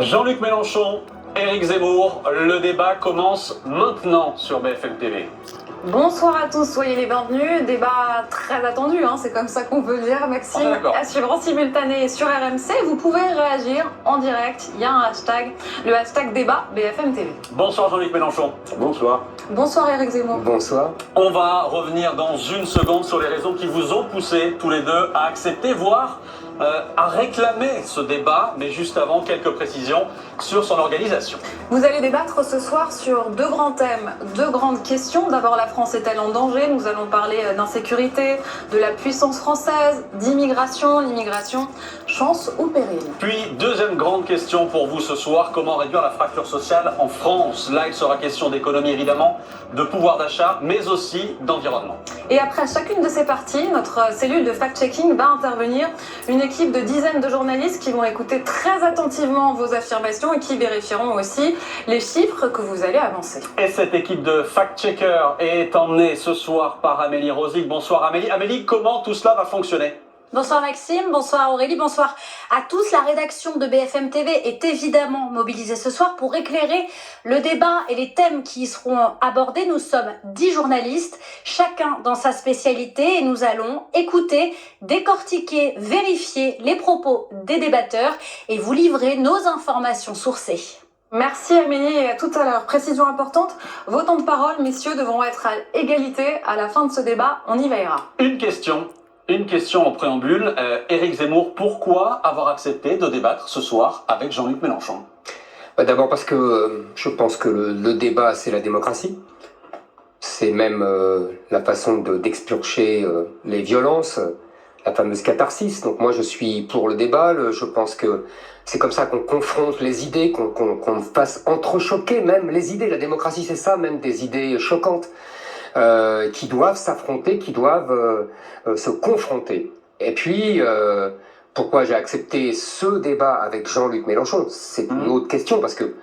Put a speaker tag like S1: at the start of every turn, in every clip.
S1: Jean-Luc Mélenchon, Éric Zemmour, le débat commence maintenant sur BFM TV.
S2: Bonsoir à tous, soyez les bienvenus. Débat très attendu, c'est comme ça qu'on peut le dire, Maxime. À suivre en simultané sur RMC. Vous pouvez réagir en direct. Il y a un hashtag, le hashtag débat BFM TV.
S1: Bonsoir Jean-Luc Mélenchon.
S3: Bonsoir.
S2: Bonsoir Éric Zemmour.
S3: Bonsoir.
S1: On va revenir dans une seconde sur les raisons qui vous ont poussé tous les deux à accepter, voire à réclamer ce débat, mais juste avant, quelques précisions sur son organisation.
S2: Vous allez débattre ce soir sur deux grands thèmes, deux grandes questions. D'abord, la France est-elle en danger? Nous allons parler d'insécurité, de la puissance française, d'immigration, l'immigration, chance ou péril.
S1: Puis, deuxième grande question pour vous ce soir, comment réduire la fracture sociale en France? Là, il sera question d'économie évidemment, de pouvoir d'achat, mais aussi d'environnement.
S2: Et après chacune de ces parties, notre cellule de fact-checking va intervenir. Une équipe de dizaines de journalistes qui vont écouter très attentivement vos affirmations et qui vérifieront aussi les chiffres que vous allez avancer.
S1: Et cette équipe de fact-checkers est emmenée ce soir par Amélie Rosic. Bonsoir Amélie. Amélie, comment tout cela va fonctionner ?
S4: Bonsoir Maxime, bonsoir Aurélie, bonsoir à tous. La rédaction de BFM TV est évidemment mobilisée ce soir pour éclairer le débat et les thèmes qui y seront abordés. Nous sommes 10 journalistes, chacun dans sa spécialité, et nous allons écouter, décortiquer, vérifier les propos des débatteurs et vous livrer nos informations sourcées.
S2: Merci Amélie, et à tout à l'heure. Précision importante, vos temps de parole, messieurs, devront être à égalité à la fin de ce débat. On y veillera.
S1: Une question en préambule. Éric Zemmour, pourquoi avoir accepté de débattre ce soir avec Jean-Luc Mélenchon ?
S3: D'abord parce que je pense que le débat, c'est la démocratie. C'est même la façon d'expurger les violences, la fameuse catharsis. Donc moi, je suis pour le débat. Je pense que c'est comme ça qu'on confronte les idées, qu'on fasse entrechoquer même les idées. La démocratie, c'est ça, même des idées choquantes. Qui doivent s'affronter, qui doivent se confronter. Et puis, pourquoi j'ai accepté ce débat avec Jean-Luc Mélenchon, c'est une autre question, parce que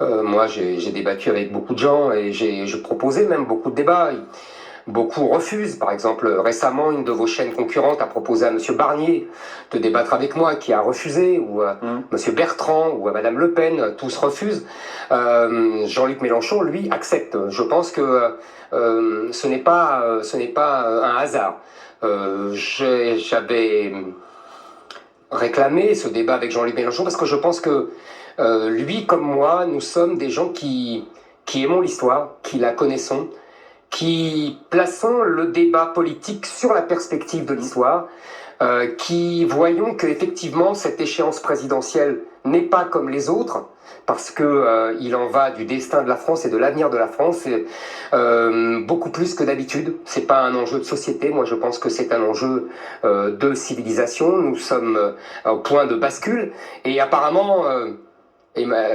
S3: moi, j'ai débattu avec beaucoup de gens, et j'ai proposé même beaucoup de débats. Beaucoup refusent. Par exemple, récemment, une de vos chaînes concurrentes a proposé à M. Barnier de débattre avec moi, qui a refusé, ou à M. Bertrand, ou à Mme Le Pen, tous refusent. Jean-Luc Mélenchon, lui, accepte. Je pense que ce n'est pas un hasard. J'avais réclamé ce débat avec Jean-Luc Mélenchon parce que je pense que lui, comme moi, nous sommes des gens qui aimons l'histoire, qui la connaissons, qui plaçons le débat politique sur la perspective de l'histoire, qui voyons qu'effectivement cette échéance présidentielle n'est pas comme les autres, parce que il en va du destin de la France et de l'avenir de la France, beaucoup plus que d'habitude. C'est pas un enjeu de société, moi je pense que c'est un enjeu de civilisation. Nous sommes au point de bascule, et apparemment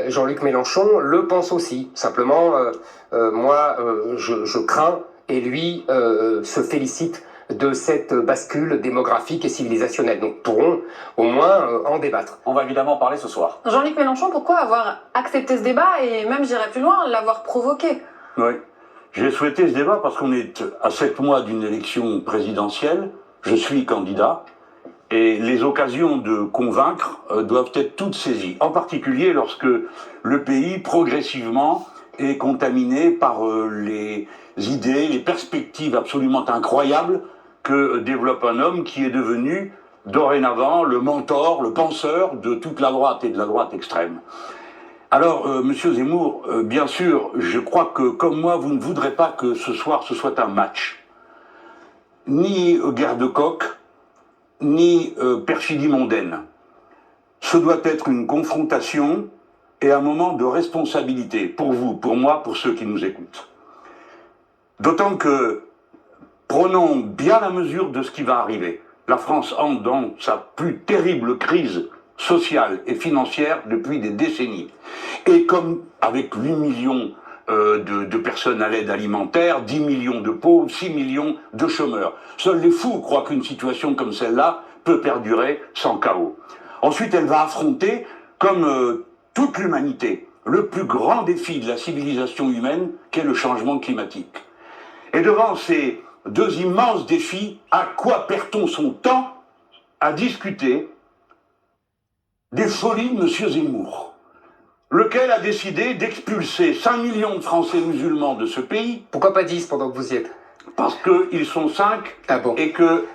S3: Jean-Luc Mélenchon le pense aussi. Simplement, moi, je crains, et lui se félicite de cette bascule démographique et civilisationnelle. Donc pourrons au moins en débattre.
S1: On va évidemment parler ce soir.
S2: Jean-Luc Mélenchon, pourquoi avoir accepté ce débat et même, j'irai plus loin, l'avoir provoqué?
S5: Oui, j'ai souhaité ce débat parce qu'on est à 7 mois d'une élection présidentielle. Je suis candidat. Et les occasions de convaincre doivent être toutes saisies, en particulier lorsque le pays, progressivement, est contaminé par les idées, les perspectives absolument incroyables que développe un homme qui est devenu, dorénavant, le mentor, le penseur de toute la droite et de la droite extrême. Alors, Monsieur Zemmour, bien sûr, je crois que, comme moi, vous ne voudrez pas que ce soir, ce soit un match. Ni guerre de coq, ni perfidie mondaine. Ce doit être une confrontation et un moment de responsabilité, pour vous, pour moi, pour ceux qui nous écoutent. D'autant que, prenons bien la mesure de ce qui va arriver. La France entre dans sa plus terrible crise sociale et financière depuis des décennies. Et comme avec 8 millions de personnes à l'aide alimentaire, 10 millions de pauvres, 6 millions de chômeurs. Seuls les fous croient qu'une situation comme celle-là peut perdurer sans chaos. Ensuite, elle va affronter, comme toute l'humanité, le plus grand défi de la civilisation humaine, qu'est le changement climatique. Et devant ces deux immenses défis, à quoi perd-on son temps à discuter des folies de M. Zemmour? lequel a décidé d'expulser 5 millions de Français musulmans de ce pays.
S3: Pourquoi pas 10 pendant que vous y êtes?
S5: Parce qu'ils sont 5 et que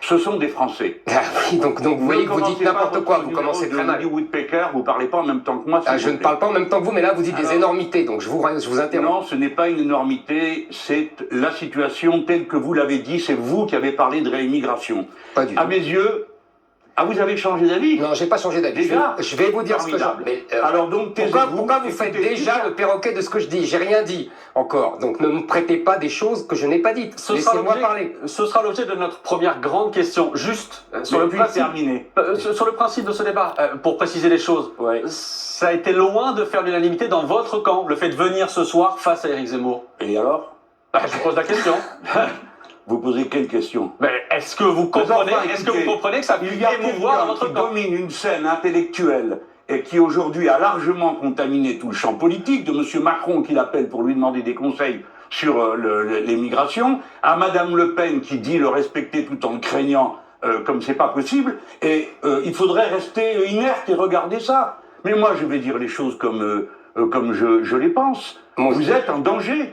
S5: ce sont des Français.
S3: Ah oui, donc vous voyez que vous dites n'importe quoi, vous commencez très mal.
S5: Woodpecker, vous parlez pas en même temps que moi.
S3: Je ne parle pas en même temps que vous, mais là vous dites des énormités, donc je vous interromps.
S5: Non, ce n'est pas une énormité, c'est la situation telle que vous l'avez dit, c'est vous qui avez parlé de réimmigration.
S3: Pas du tout.
S5: À mes yeux, vous avez changé d'avis?
S3: Non, j'ai pas changé d'avis. Je vais vous dire ce que je...
S5: Alors donc,
S3: pourquoi vous faites déjà le perroquet de ce que je dis? J'ai rien dit encore. Donc ne me prêtez pas des choses que je n'ai pas dites. Laissez-moi parler.
S1: Ce sera l'objet de notre première grande question. Juste sur le principe de ce débat, pour préciser les choses.
S5: Ouais.
S1: Ça a été loin de faire l'unanimité dans votre camp, le fait de venir ce soir face à Éric Zemmour.
S5: Et alors?
S1: Je pose la question.
S5: Vous posez quelle question?
S1: Est-ce que vous comprenez, que ça peut émouvoir dans votre camp?
S5: Domine une scène intellectuelle et qui aujourd'hui a largement contaminé tout le champ politique, de M. Macron qui l'appelle pour lui demander des conseils sur l'immigration, à Mme Le Pen qui dit le respecter tout en le craignant comme c'est pas possible, et il faudrait rester inerte et regarder ça. Mais moi je vais dire les choses comme je les pense. Vous êtes en danger.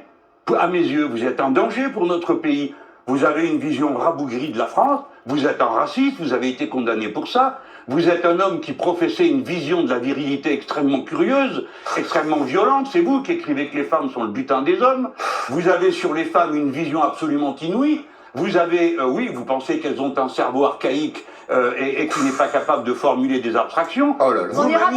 S5: À mes yeux, vous êtes en danger pour notre pays. Vous avez une vision rabougrie de la France, vous êtes un raciste, vous avez été condamné pour ça, vous êtes un homme qui professait une vision de la virilité extrêmement curieuse, extrêmement violente, c'est vous qui écrivez que les femmes sont le butin des hommes, vous avez sur les femmes une vision absolument inouïe, vous avez, vous pensez qu'elles ont un cerveau archaïque et qui n'est pas capable de formuler des abstractions.
S3: Oh là là.
S2: On ira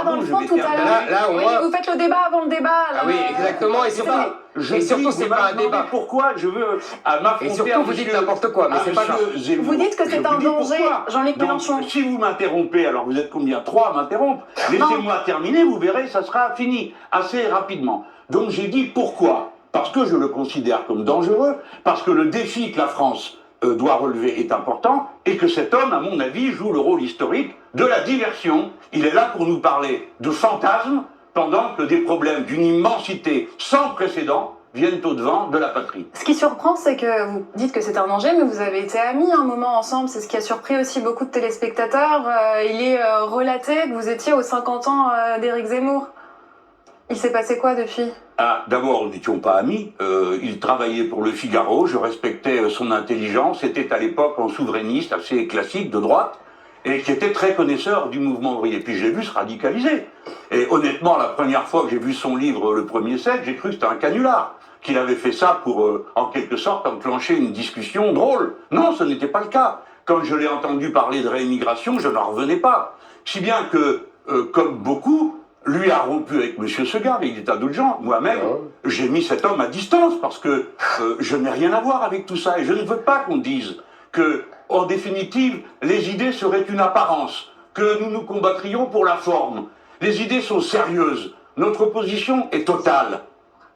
S2: dans le fond tout à l'heure. Oui, vous faites le débat avant le débat. Là.
S3: Ah oui, exactement. Et surtout, c'est pas un débat.
S5: Pourquoi je veux m'affronter?
S3: Et surtout, vous dites n'importe quoi, mais c'est pas que...
S2: Vous dites que c'est un danger, Jean-Luc Mélenchon.
S5: Si vous m'interrompez, alors vous êtes combien? 3 à m'interrompre. Laissez-moi terminer, vous verrez, ça sera fini assez rapidement. Donc j'ai dit pourquoi? Parce que je le considère comme dangereux, parce que le défi que la France doit relever est important, et que cet homme, à mon avis, joue le rôle historique de la diversion. Il est là pour nous parler de fantasmes, pendant que des problèmes d'une immensité sans précédent viennent au-devant de la patrie.
S2: Ce qui surprend, c'est que vous dites que c'est un danger, mais vous avez été amis un moment ensemble. C'est ce qui a surpris aussi beaucoup de téléspectateurs. Il est relaté que vous étiez aux 50 ans d'Éric Zemmour. Il s'est passé quoi depuis?
S5: D'abord, nous n'étions pas amis. Il travaillait pour Le Figaro, je respectais son intelligence. C'était à l'époque un souverainiste assez classique de droite et qui était très connaisseur du mouvement ouvrier. Puis j'ai vu se radicaliser. Et honnêtement, la première fois que j'ai vu son livre Le Premier siècle, j'ai cru que c'était un canular, qu'il avait fait ça pour, en quelque sorte, enclencher une discussion drôle. Non, ce n'était pas le cas. Quand je l'ai entendu parler de réimmigration, je n'en revenais pas. Si bien que, comme beaucoup, lui a rompu avec M. Segarra, avec des tas d'autres gens. Moi-même, j'ai mis cet homme à distance parce que je n'ai rien à voir avec tout ça. Et je ne veux pas qu'on dise que, en définitive, les idées seraient une apparence, que nous nous combattrions pour la forme. Les idées sont sérieuses. Notre position est totale.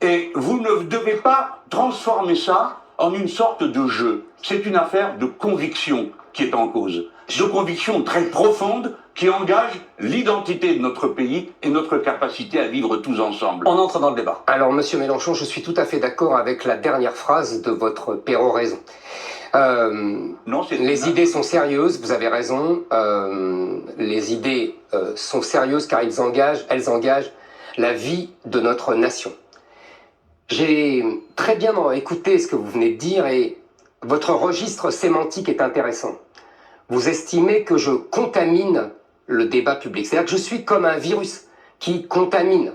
S5: Et vous ne devez pas transformer ça en une sorte de jeu. C'est une affaire de conviction qui est en cause. De conviction très profonde qui engage l'identité de notre pays et notre capacité à vivre tous ensemble.
S1: On entre dans le débat.
S3: Alors, Monsieur Mélenchon, je suis tout à fait d'accord avec la dernière phrase de votre péroraison. Les idées sont sérieuses, vous avez raison. Les idées sont sérieuses car elles engagent la vie de notre nation. J'ai très bien écouté ce que vous venez de dire et votre registre sémantique est intéressant. Vous estimez que je contamine le débat public. C'est-à-dire que je suis comme un virus qui contamine.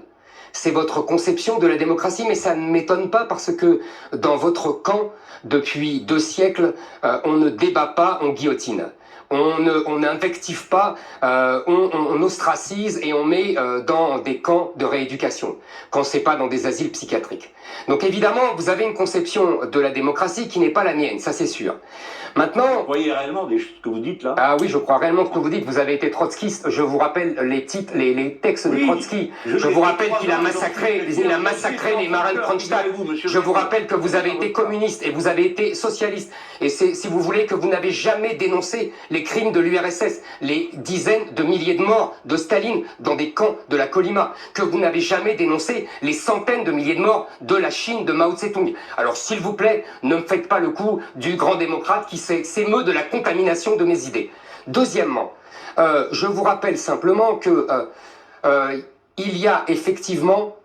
S3: C'est votre conception de la démocratie, mais ça ne m'étonne pas parce que dans votre camp, depuis 2 siècles, on ne débat pas, on guillotine. On n'invective pas, on ostracise et on met dans des camps de rééducation, quand c'est pas dans des asiles psychiatriques. Donc évidemment, vous avez une conception de la démocratie qui n'est pas la mienne, ça c'est sûr. Maintenant...
S5: Vous croyez réellement ce que vous dites là?
S3: Ah oui, je crois réellement ce que vous dites. Vous avez été trotskiste. Je vous rappelle les titres, les textes de Trotsky. Je vous rappelle qu'il a massacré les marins de Kronstadt. Je vous rappelle que vous avez été communiste et vous avez été socialiste. Et c'est, si vous voulez, que vous n'avez jamais dénoncé les crimes de l'URSS, les dizaines de milliers de morts de Staline dans des camps de la Kolyma, que vous n'avez jamais dénoncé les centaines de milliers de morts de la Chine de Mao Tse-tung. Alors s'il vous plaît, ne me faites pas le coup du grand démocrate qui s'émeut de la contamination de mes idées. Deuxièmement, je vous rappelle simplement que il y a effectivement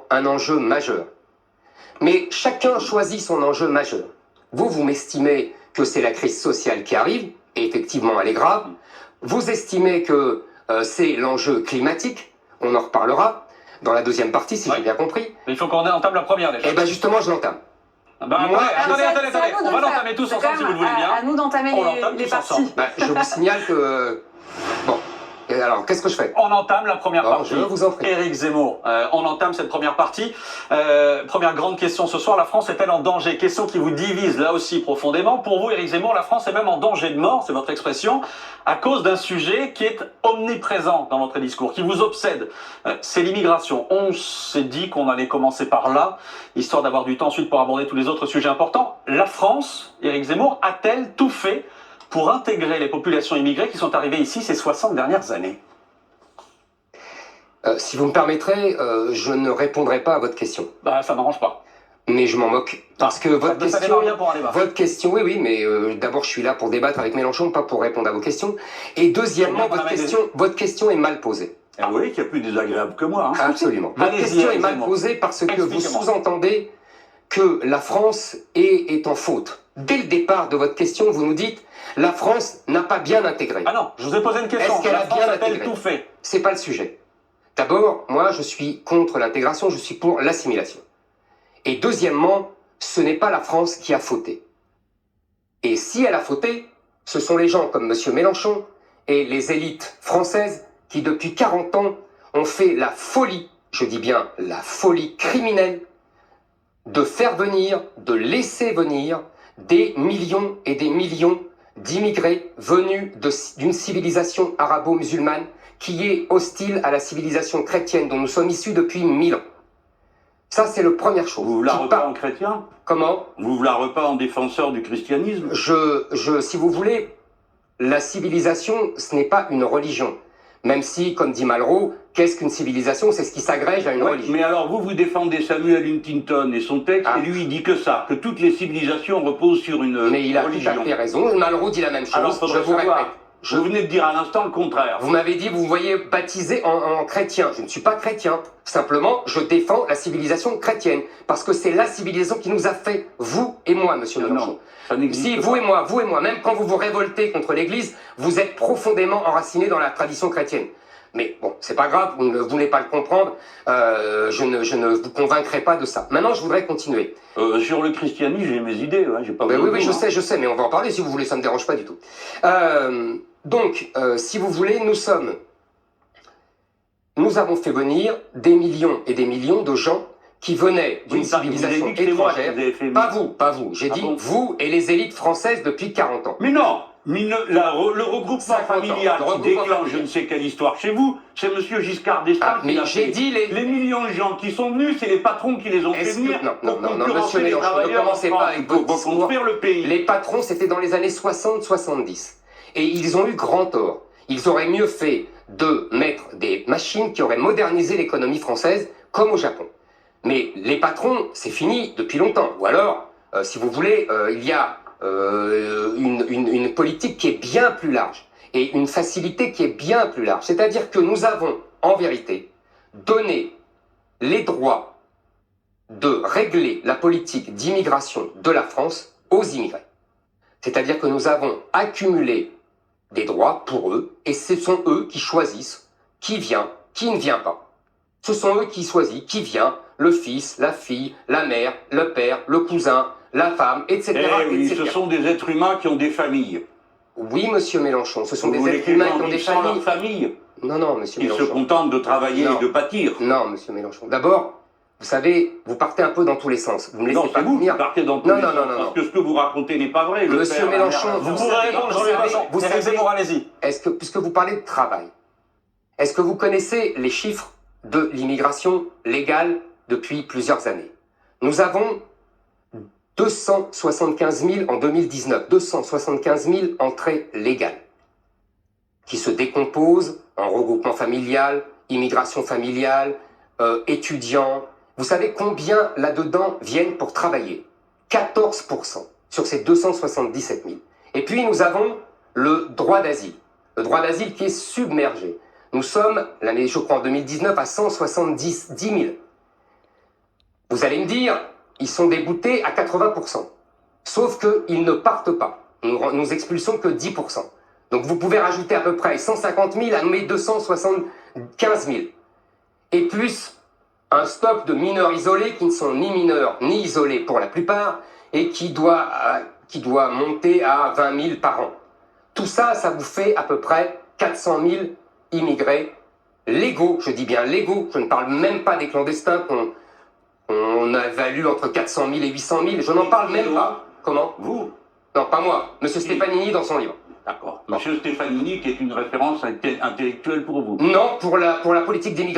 S3: un enjeu majeur. Mais chacun choisit son enjeu majeur. Vous m'estimez que c'est la crise sociale qui arrive, et effectivement elle est grave. Vous estimez que c'est l'enjeu climatique, on en reparlera dans la deuxième partie si j'ai bien compris.
S1: Mais il faut qu'on entame la première déjà.
S3: Et bien justement je l'entame.
S1: Moi, attendez, on va l'entamer tous ensemble si vous le voulez bien.
S2: À nous d'entamer les parties.
S3: Je vous signale que... Bon, et alors qu'est-ce que je fais?
S1: On entame la première partie.
S3: Je vous en prie.
S1: Éric Zemmour, on entame cette première partie. Première grande question ce soir, la France est-elle en danger? Question qui vous divise là aussi profondément. Pour vous, Éric Zemmour, la France est même en danger de mort, c'est votre expression, à cause d'un sujet qui est omniprésent dans votre discours, qui vous obsède. C'est l'immigration. On s'est dit qu'on allait commencer par là, histoire d'avoir du temps ensuite pour aborder tous les autres sujets importants. La France, Éric Zemmour, a-t-elle tout fait pour intégrer les populations immigrées qui sont arrivées ici ces 60 dernières années?
S3: Si vous me permettrez, je ne répondrai pas à votre question.
S1: Bah, ça m'arrange pas.
S3: Mais je m'en moque. Parce que votre question, oui, mais d'abord je suis là pour débattre avec Mélenchon, pas pour répondre à vos questions. Et deuxièmement, votre question est mal posée.
S5: Vous voyez qu'il y a plus désagréable que moi. Hein.
S3: Absolument. Votre question est mal posée parce que vous sous-entendez que la France est en faute. Dès le départ de votre question, vous nous dites la France n'a pas bien intégré.
S1: Ah non, je vous ai posé une question.
S3: Est-ce qu'elle a bien intégré?
S1: Tout fait?
S3: C'est pas le sujet. D'abord, moi, je suis contre l'intégration, je suis pour l'assimilation. Et deuxièmement, ce n'est pas la France qui a fauté. Et si elle a fauté, ce sont les gens comme M. Mélenchon et les élites françaises qui, depuis 40 ans, ont fait la folie, je dis bien la folie criminelle, de faire venir, de laisser venir des millions et des millions d'immigrés venus d'une civilisation arabo-musulmane qui est hostile à la civilisation chrétienne dont nous sommes issus depuis 1000 ans. Ça, c'est la première chose.
S5: Vous la repas en chrétien?
S3: Comment?
S5: Vous la repas en défenseur du christianisme?
S3: Si vous voulez, la civilisation, ce n'est pas une religion. Même si, comme dit Malraux, qu'est-ce qu'une civilisation? C'est ce qui s'agrège à une religion.
S5: Mais alors, vous défendez Samuel Huntington et son texte, et lui, il dit que ça, que toutes les civilisations reposent sur une religion.
S3: Mais il a tout à fait raison. Malraux dit la même chose.
S5: Alors,
S3: je vous répète.
S5: Vous venez de dire à l'instant le contraire.
S3: Vous m'avez dit, vous me voyez baptisé en chrétien. Je ne suis pas chrétien. Simplement, je défends la civilisation chrétienne. Parce que c'est la civilisation qui nous a fait, vous et moi, monsieur Mélenchon. Si vous et moi, même quand vous vous révoltez contre l'Église, vous êtes profondément enracinés dans la tradition chrétienne. Mais bon, c'est pas grave, vous ne voulez pas le comprendre, je ne vous convaincrai pas de ça. Maintenant, je voudrais continuer.
S5: Sur le christianisme, j'ai mes idées, hein, j'ai pas
S3: oui, je sais, mais on va en parler si vous voulez, ça me dérange pas du tout. Donc, si vous voulez, nous avons fait venir des millions et des millions de gens qui venaient d'une civilisation étrangère. Pas vous. J'ai dit vous et les élites françaises depuis 40 ans.
S5: Mais non, le regroupement familial qui déclenche je ne sais quelle histoire chez vous, c'est M. Giscard d'Estaing qui l'a fait.
S3: J'ai dit
S5: les millions de gens qui sont venus, c'est les patrons qui les ont fait venir.
S3: Non, monsieur Mélenchon, ne commencez pas avec votre discours. Les patrons, c'était dans les années 60-70. Et ils ont eu grand tort. Ils auraient mieux fait de mettre des machines qui auraient modernisé l'économie française, comme au Japon. Mais les patrons, c'est fini depuis longtemps. Ou alors, si vous voulez, il y a une politique qui est bien plus large et une facilité qui est bien plus large. C'est-à-dire que nous avons, en vérité, donné les droits de régler la politique d'immigration de la France aux immigrés. C'est-à-dire que nous avons accumulé des droits pour eux, et ce sont eux qui choisissent qui vient, qui ne vient pas. Ce sont eux qui choisissent qui vient, le fils, la fille, la mère, le père, le cousin, la femme, etc.
S5: Oui, ce sont des êtres humains qui ont des familles.
S3: Oui, monsieur Mélenchon, ce sont des êtres humains qui ont des
S5: familles.
S3: Non, monsieur Mélenchon.
S5: Ils se contentent de travailler et de pâtir.
S3: Non, monsieur Mélenchon. D'abord, vous savez, vous partez un peu dans tous les sens. Vous me laissez pas
S5: vous partez dans tous les sens.
S3: Non.
S5: Parce que ce que vous racontez n'est pas vrai.
S3: Monsieur Mélenchon,
S1: vous savez, allez-y.
S3: Puisque vous parlez de travail, est-ce que vous connaissez les chiffres de l'immigration légale depuis plusieurs années? Nous avons 275 000 en 2019, 275 000 entrées légales qui se décomposent en regroupement familial, immigration familiale, étudiants. Vous savez combien là-dedans viennent pour travailler? 14% sur ces 277 000. Et puis nous avons le droit d'asile. Le droit d'asile qui est submergé. Nous sommes, l'année, je crois en 2019, à 170 000. Vous allez me dire, ils sont déboutés à 80%. Sauf qu'ils ne partent pas. Nous expulsons que 10%. Donc vous pouvez rajouter à peu près 150 000 à mes 275 000. Et plus un stock de mineurs isolés qui ne sont ni mineurs ni isolés pour la plupart et qui doit monter à 20 000 par an. Tout ça, ça vous fait à peu près 400 000 immigrés légaux, je dis bien légaux, je ne parle même pas des clandestins qu'on a évalue entre 400 000 et 800 000, je n'en parle même pas. Comment?
S5: Vous?
S3: Non, pas moi, Monsieur Stefanini dans son livre.
S5: D'accord. Monsieur Stefanini qui est une référence intellectuelle pour vous.
S3: Non, pour la politique d'immigration.